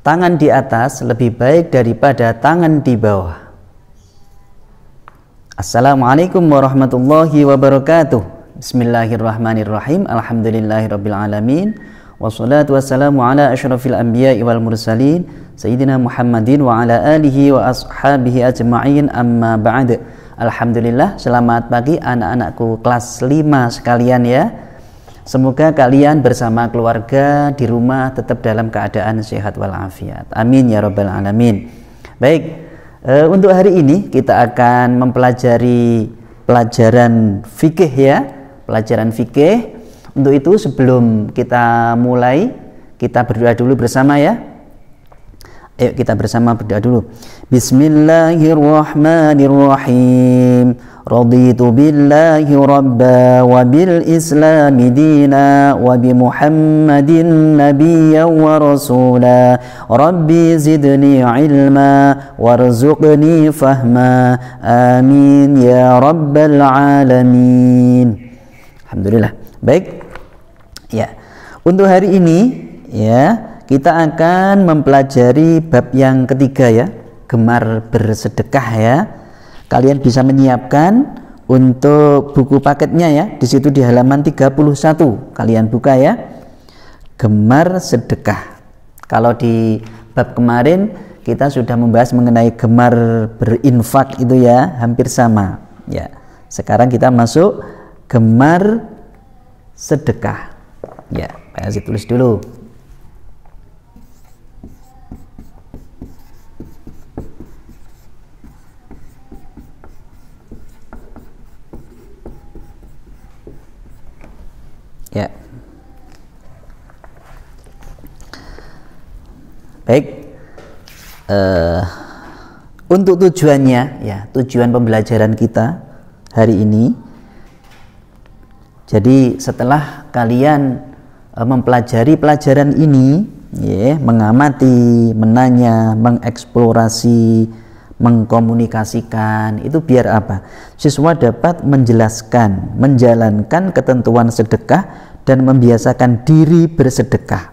tangan di atas lebih baik daripada tangan di bawah. Assalamualaikum warahmatullahi wabarakatuh. Bismillahirrahmanirrahim. Alhamdulillahirabbil alamin. Wassalatu wassalamu ala asyrafil anbiya'i wal mursalin sayyidina Muhammadin wa ala alihi wa ashabihi ajma'in, amma ba'd. Alhamdulillah, selamat pagi anak-anakku kelas 5 sekalian ya. Semoga kalian bersama keluarga di rumah tetap dalam keadaan sehat walafiat. Amin ya rabbal alamin. Baik, untuk hari ini kita akan mempelajari pelajaran fikih ya. Pelajaran fikih. Untuk itu sebelum kita mulai, kita berdoa dulu bersama ya. Ayo kita bersama berdoa dulu. Bismillahirrahmanirrahim. Raditu billahi rabba wa bil islami dina wa bi Muhammadin nabiyyan wa rasula. Rabbi zidni ilma warzuqni fahma. Amin ya rabbal alamin. Alhamdulillah. Baik. Ya. Untuk hari ini ya, kita akan mempelajari bab yang ketiga ya, gemar bersedekah ya. Kalian bisa menyiapkan untuk buku paketnya ya. Di situ di halaman 31 kalian buka ya. Gemar sedekah. Kalau di bab kemarin kita sudah membahas mengenai gemar berinfak itu ya, hampir sama ya. Sekarang kita masuk gemar sedekah. Ya, saya tulis dulu. Ya. Baik. Untuk tujuannya ya, tujuan pembelajaran kita hari ini. Jadi setelah kalian mempelajari pelajaran ini, ya, mengamati, menanya, mengeksplorasi, mengkomunikasikan, itu biar apa? Siswa dapat menjelaskan, menjalankan ketentuan sedekah dan membiasakan diri bersedekah,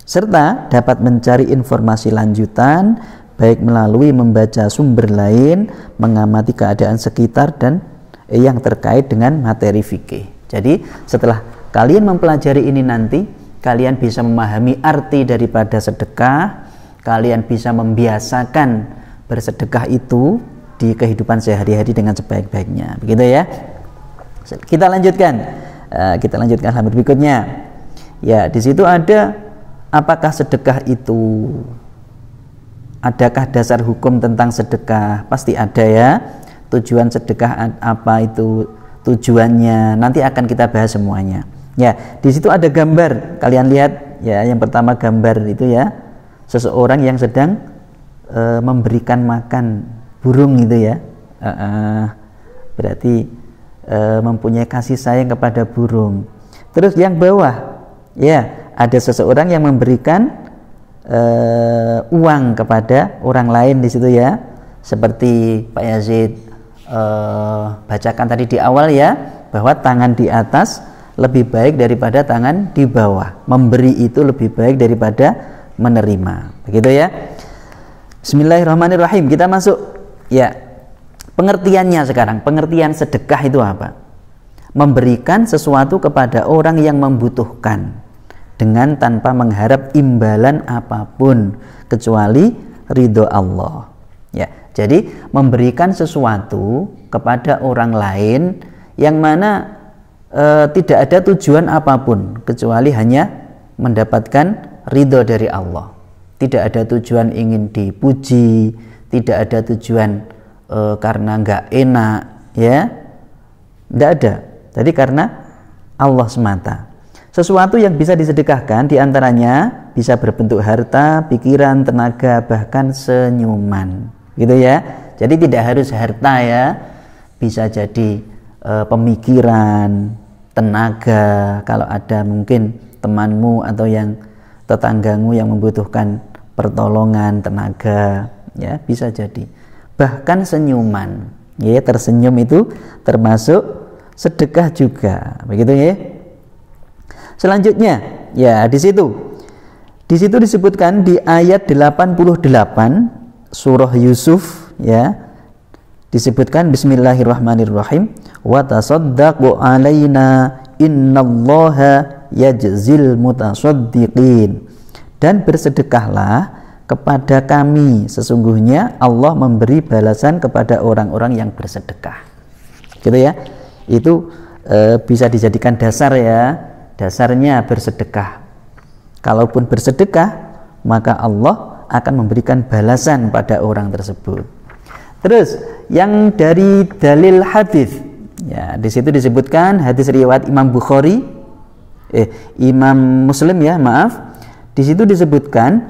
serta dapat mencari informasi lanjutan baik melalui membaca sumber lain, mengamati keadaan sekitar dan yang terkait dengan materi fikih. Jadi setelah kalian mempelajari ini nanti, kalian bisa memahami arti daripada sedekah, kalian bisa membiasakan bersedekah itu di kehidupan sehari-hari dengan sebaik-baiknya, begitu ya. Kita lanjutkan halaman berikutnya. Ya, di situ ada apakah sedekah itu, adakah dasar hukum tentang sedekah? Pasti ada ya. Tujuan sedekah apa itu? Tujuannya nanti akan kita bahas semuanya. Ya, di situ ada gambar. Kalian lihat ya, yang pertama gambar itu ya, seseorang yang sedang memberikan makan burung gitu ya. Berarti mempunyai kasih sayang kepada burung. Terus yang bawah ya, ada seseorang yang memberikan uang kepada orang lain di situ ya, seperti Pak Yazid bacakan tadi di awal ya, bahwa tangan di atas lebih baik daripada tangan di bawah. Memberi itu lebih baik daripada menerima, begitu ya. Bismillahirrahmanirrahim. Kita masuk ya, pengertiannya sekarang. Pengertian sedekah itu apa? Memberikan sesuatu kepada orang yang membutuhkan dengan tanpa mengharap imbalan apapun kecuali ridho Allah. Ya, jadi memberikan sesuatu kepada orang lain yang mana tidak ada tujuan apapun kecuali hanya mendapatkan ridho dari Allah. Tidak ada tujuan ingin dipuji, tidak ada tujuan karena nggak enak, ya, tidak ada. Jadi karena Allah semata. Sesuatu yang bisa disedekahkan diantaranya bisa berbentuk harta, pikiran, tenaga, bahkan senyuman, gitu ya. Jadi tidak harus harta ya, bisa jadi pemikiran, tenaga. Kalau ada mungkin temanmu atau yang tetanggamu yang membutuhkan pertolongan, tenaga, ya bisa jadi. Bahkan senyuman, ya, tersenyum itu termasuk sedekah juga, begitu ya. Selanjutnya, ya di situ Di situ disebutkan di ayat 88 surah Yusuf, ya, disebutkan bismillahirrahmanirrahim, wa tasaddaqu alaina innallaha yajzil mutasaddiqin, dan bersedekahlah kepada kami, sesungguhnya Allah memberi balasan kepada orang-orang yang bersedekah. Gitu ya. Itu bisa dijadikan dasar ya. Dasarnya bersedekah. Kalaupun bersedekah, maka Allah akan memberikan balasan pada orang tersebut. Terus yang dari dalil hadis, ya, di situ disebutkan hadis riwayat Imam Bukhari, Imam Muslim ya, maaf. Di situ disebutkan,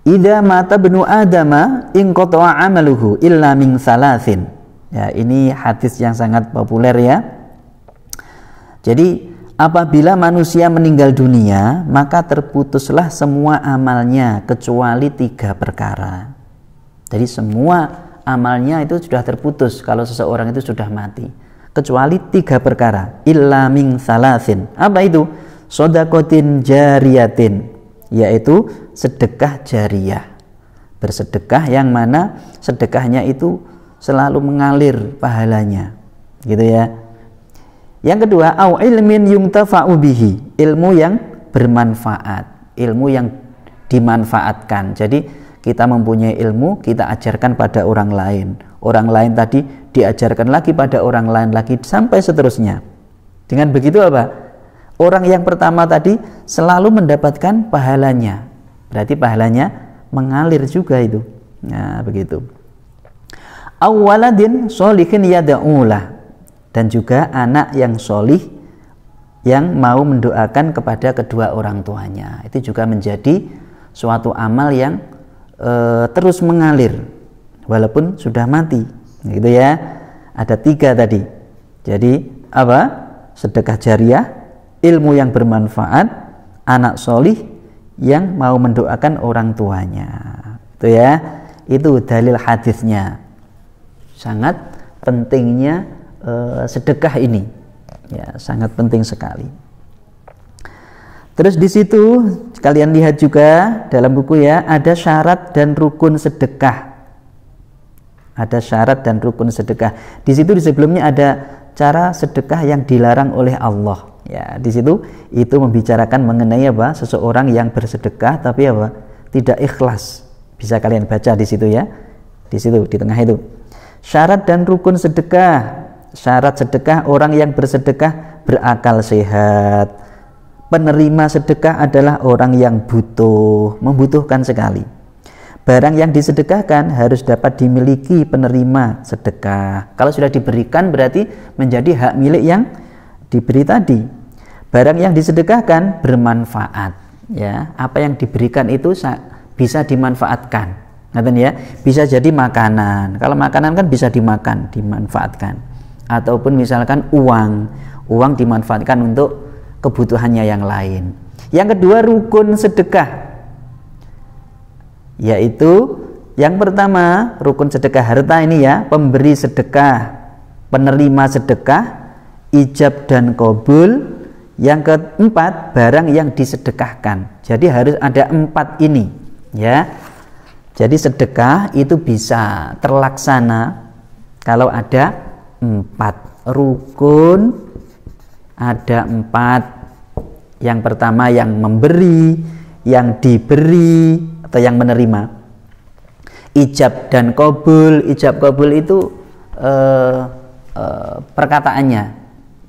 idza mata bnu adama in qata'a amaluhu illa min salasin. Ya, ini hadis yang sangat populer ya. Jadi apabila manusia meninggal dunia, maka terputuslah semua amalnya kecuali 3 perkara. Jadi semua amalnya itu sudah terputus kalau seseorang itu sudah mati, kecuali 3 perkara. Illa min salasin. Apa itu? Shadaqatin jariyatin, yaitu sedekah jariyah. Bersedekah yang mana sedekahnya itu selalu mengalir pahalanya. Gitu ya. Yang kedua, au ilmin yuntafa'u bihi, ilmu yang bermanfaat, ilmu yang dimanfaatkan. Jadi kita mempunyai ilmu, kita ajarkan pada orang lain. Orang lain tadi diajarkan lagi pada orang lain lagi, sampai seterusnya. Dengan begitu apa? Orang yang pertama tadi selalu mendapatkan pahalanya. Berarti pahalanya mengalir juga itu. Nah, begitu. Awaladin sholihin yada'ulah, dan juga anak yang solih yang mau mendoakan kepada kedua orang tuanya. Itu juga menjadi suatu amal yang terus mengalir walaupun sudah mati, gitu ya. Ada 3 tadi. Jadi apa? Sedekah jariyah, ilmu yang bermanfaat, anak solih yang mau mendoakan orang tuanya. Itu ya. Itu dalil hadisnya. Sangat pentingnya sedekah ini, ya, sangat penting sekali. Terus di situ kalian lihat juga dalam buku ya, ada syarat dan rukun sedekah. Ada syarat dan rukun sedekah. Di situ di sebelumnya ada cara sedekah yang dilarang oleh Allah. Ya, di situ itu membicarakan mengenai apa? Seseorang yang bersedekah tapi apa? Tidak ikhlas. Bisa kalian baca di situ ya. Di situ di tengah itu. Syarat dan rukun sedekah. Syarat sedekah, orang yang bersedekah berakal sehat. Penerima sedekah adalah orang yang membutuhkan sekali. Barang yang disedekahkan harus dapat dimiliki penerima sedekah. Kalau sudah diberikan berarti menjadi hak milik yang diberi tadi. Barang yang disedekahkan bermanfaat, ya. Apa yang diberikan itu bisa dimanfaatkan. Ngerti ya? Bisa jadi makanan. Kalau makanan kan bisa dimakan, dimanfaatkan. Ataupun misalkan uang dimanfaatkan untuk kebutuhannya yang lain. Yang kedua, rukun sedekah, yaitu yang pertama rukun sedekah harta ini ya, pemberi sedekah, penerima sedekah, ijab dan qabul. Yang keempat, barang yang disedekahkan. Jadi harus ada 4 ini ya. Jadi sedekah itu bisa terlaksana kalau ada 4 rukun, ada 4. Yang pertama yang memberi, yang diberi atau yang menerima. Ijab dan qabul. Ijab qabul itu perkataannya,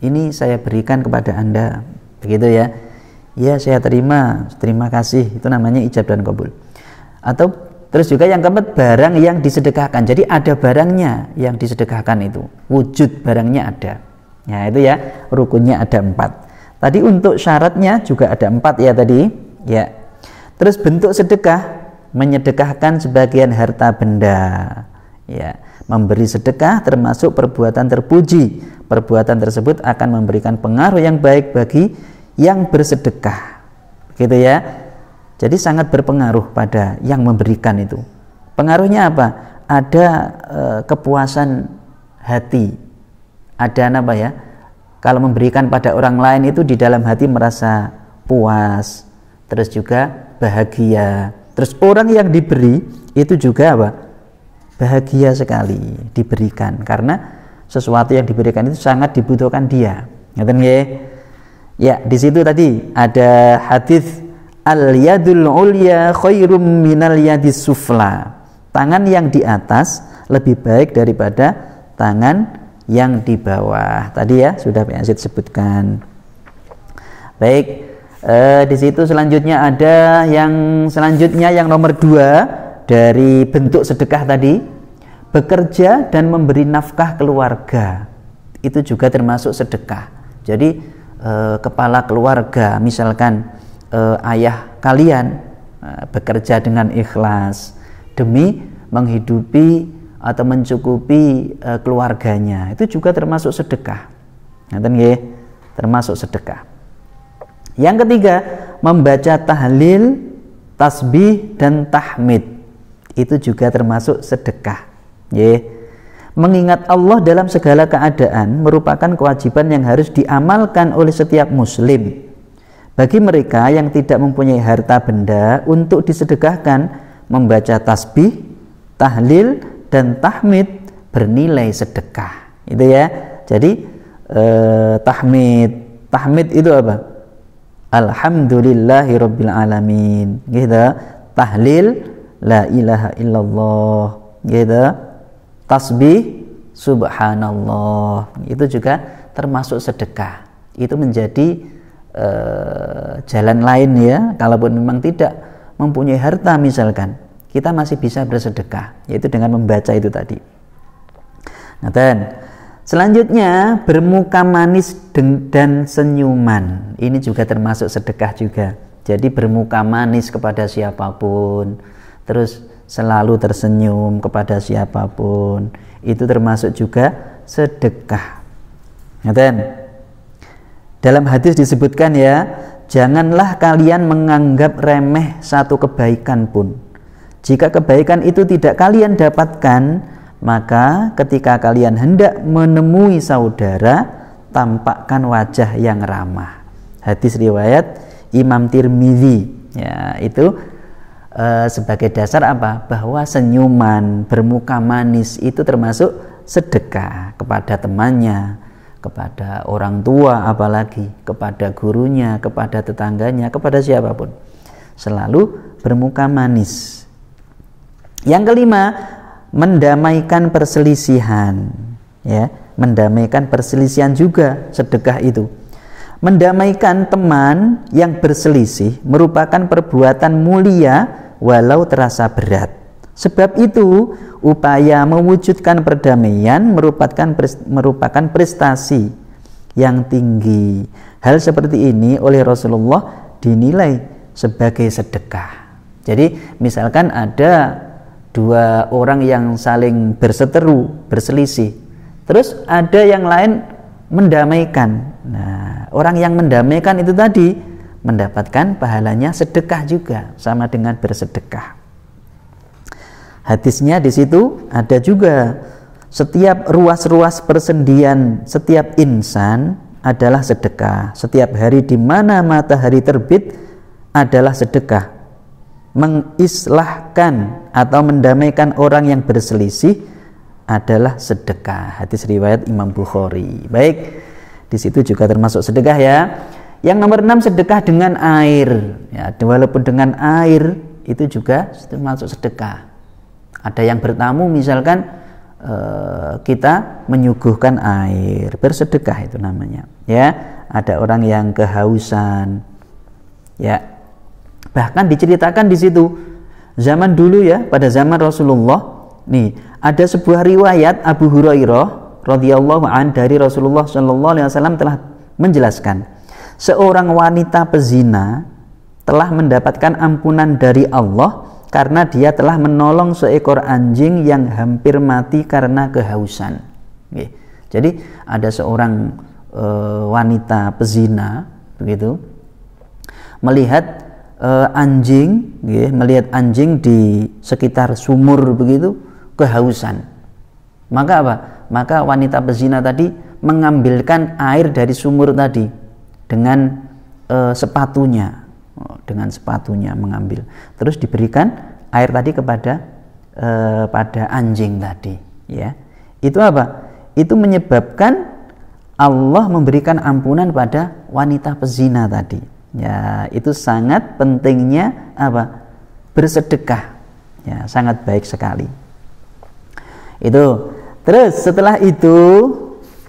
ini saya berikan kepada Anda, begitu ya. Ya, saya terima kasih. Itu namanya ijab dan qabul. Atau terus juga yang keempat, barang yang disedekahkan. Jadi ada barangnya yang disedekahkan itu, wujud barangnya ada. Ya, itu ya, rukunnya ada 4. Tadi untuk syaratnya juga ada 4 ya tadi. Ya. Terus bentuk sedekah, menyedekahkan sebagian harta benda. Ya, memberi sedekah termasuk perbuatan terpuji. Perbuatan tersebut akan memberikan pengaruh yang baik bagi yang bersedekah. Gitu ya. Jadi sangat berpengaruh pada yang memberikan itu. Pengaruhnya apa? Ada kepuasan hati. Ada apa ya? Kalau memberikan pada orang lain itu di dalam hati merasa puas, terus juga bahagia. Terus orang yang diberi itu juga apa? Bahagia sekali diberikan, karena sesuatu yang diberikan itu sangat dibutuhkan dia. Ngerti nggih? Ya, di situ tadi ada hadis al-yadul ulya khairum minal yadis sufla. Tangan yang di atas lebih baik daripada tangan yang di bawah. Tadi ya sudah Pak Yazid sebutkan. Baik, di situ selanjutnya ada yang nomor 2 dari bentuk sedekah tadi, bekerja dan memberi nafkah keluarga. Itu juga termasuk sedekah. Jadi kepala keluarga, misalkan ayah kalian bekerja dengan ikhlas demi menghidupi atau mencukupi keluarganya, itu juga termasuk sedekah. Ngaten nggih, termasuk sedekah. Yang ketiga, membaca tahlil, tasbih dan tahmid. Itu juga termasuk sedekah. Nggih. Mengingat Allah dalam segala keadaan merupakan kewajiban yang harus diamalkan oleh setiap muslim. Bagi mereka yang tidak mempunyai harta benda untuk disedekahkan, membaca tasbih, tahlil dan tahmid bernilai sedekah. Itu ya. Jadi tahmid itu apa? Alhamdulillahirabbil alamin. Gitu. Tahlil la ilaha illallah. Gitu. Tasbih subhanallah. Itu juga termasuk sedekah. Itu menjadi jalan lain ya. Kalaupun memang tidak mempunyai harta misalkan, kita masih bisa bersedekah, yaitu dengan membaca itu tadi. Nah, dan selanjutnya bermuka manis dan senyuman. Ini juga termasuk sedekah juga. Jadi bermuka manis kepada siapapun, terus selalu tersenyum kepada siapapun, itu termasuk juga sedekah. Nah, dan dalam hadis disebutkan ya, janganlah kalian menganggap remeh satu kebaikan pun. Jika kebaikan itu tidak kalian dapatkan, maka ketika kalian hendak menemui saudara, tampakkan wajah yang ramah. Hadis riwayat Imam Tirmidzi. Ya, itu sebagai dasar apa? Bahwa senyuman, bermuka manis itu termasuk sedekah kepada temannya, kepada orang tua, apalagi kepada gurunya, kepada tetangganya, kepada siapapun. Selalu bermuka manis. Yang kelima, mendamaikan perselisihan. Ya, mendamaikan perselisihan juga sedekah itu. Mendamaikan teman yang berselisih merupakan perbuatan mulia walau terasa berat. Sebab itu, upaya mewujudkan perdamaian merupakan prestasi yang tinggi. Hal seperti ini oleh Rasulullah dinilai sebagai sedekah. Jadi, misalkan ada dua orang yang saling berseteru, berselisih, terus ada yang lain mendamaikan. Nah, orang yang mendamaikan itu tadi mendapatkan pahalanya sedekah juga, sama dengan bersedekah. Hadisnya di situ ada juga, setiap ruas-ruas persendian setiap insan adalah sedekah. Setiap hari di mana matahari terbit adalah sedekah. Mengislahkan atau mendamaikan orang yang berselisih adalah sedekah. Hadis riwayat Imam Bukhari. Baik, di situ juga termasuk sedekah ya. Yang nomor 6, sedekah dengan air. Ya, walaupun dengan air itu juga termasuk sedekah. Ada yang bertamu misalkan kita menyuguhkan air, bersedekah itu namanya. Ya, ada orang yang kehausan. Ya. Bahkan diceritakan di situ zaman dulu ya, pada zaman Rasulullah. Nih, ada sebuah riwayat Abu Hurairah radhiyallahu an dari Rasulullah sallallahu alaihi wasallam telah menjelaskan, seorang wanita pezina telah mendapatkan ampunan dari Allah karena dia telah menolong seekor anjing yang hampir mati karena kehausan. Jadi ada seorang wanita pezina begitu melihat anjing, melihat anjing di sekitar sumur begitu kehausan. Maka apa? Maka wanita pezina tadi mengambilkan air dari sumur tadi dengan sepatunya. dengan sepatunya mengambil, terus diberikan air tadi kepada pada anjing tadi, ya. Itu apa? Itu menyebabkan Allah memberikan ampunan pada wanita pezina tadi. Ya, itu sangat pentingnya apa? Bersedekah. Ya, sangat baik sekali. Itu. Terus setelah itu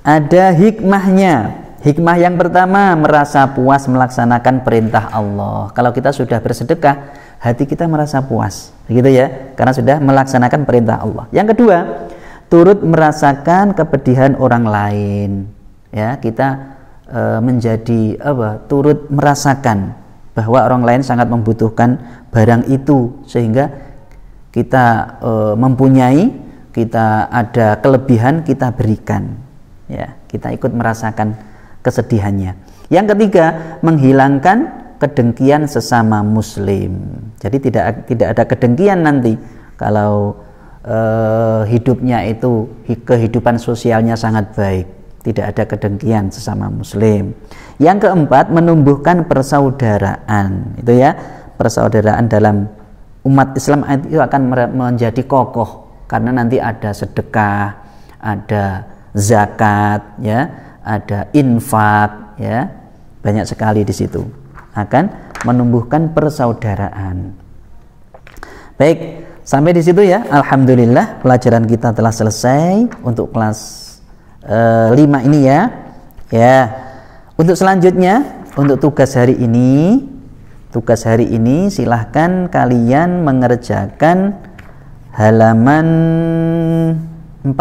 ada hikmahnya. Hikmah yang pertama, merasa puas melaksanakan perintah Allah. Kalau kita sudah bersedekah, hati kita merasa puas, begitu ya, karena sudah melaksanakan perintah Allah. Yang kedua, turut merasakan kepedihan orang lain. Ya, kita menjadi apa? Turut merasakan bahwa orang lain sangat membutuhkan barang itu, sehingga kita mempunyai, kita ada kelebihan, kita berikan. Ya, kita ikut merasakan kesedihannya. Yang ketiga, menghilangkan kedengkian sesama muslim. Jadi tidak ada kedengkian nanti kalau hidupnya itu kehidupan sosialnya sangat baik, tidak ada kedengkian sesama muslim. Yang keempat, menumbuhkan persaudaraan. Itu ya, persaudaraan dalam umat Islam itu akan menjadi kokoh karena nanti ada sedekah, ada zakat, ya, ada infak, ya, banyak sekali di situ, akan menumbuhkan persaudaraan. Baik, sampai di situ ya. Alhamdulillah, pelajaran kita telah selesai untuk kelas 5 ini ya. Ya, untuk selanjutnya, untuk tugas hari ini silahkan kalian mengerjakan halaman 42.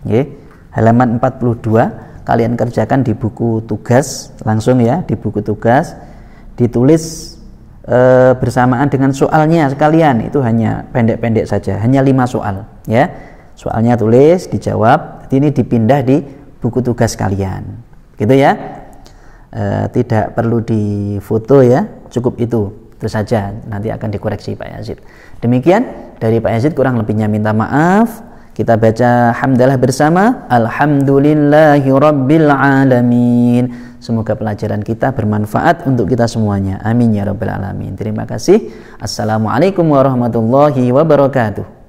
Okay. Halaman 42 kalian kerjakan di buku tugas langsung ya, di buku tugas ditulis bersamaan dengan soalnya sekalian. Itu hanya pendek-pendek saja, hanya 5 soal ya. Soalnya tulis, dijawab, ini dipindah di buku tugas kalian, gitu ya. Tidak perlu difoto ya, cukup itu saja, nanti akan dikoreksi Pak Yazid. Demikian dari Pak Yazid, kurang lebihnya minta maaf. Kita baca hamdalah bersama. Alhamdulillahirabbil alamin. Semoga pelajaran kita bermanfaat untuk kita semuanya. Amin ya rabbal alamin. Terima kasih. Assalamualaikum warahmatullahi wabarakatuh.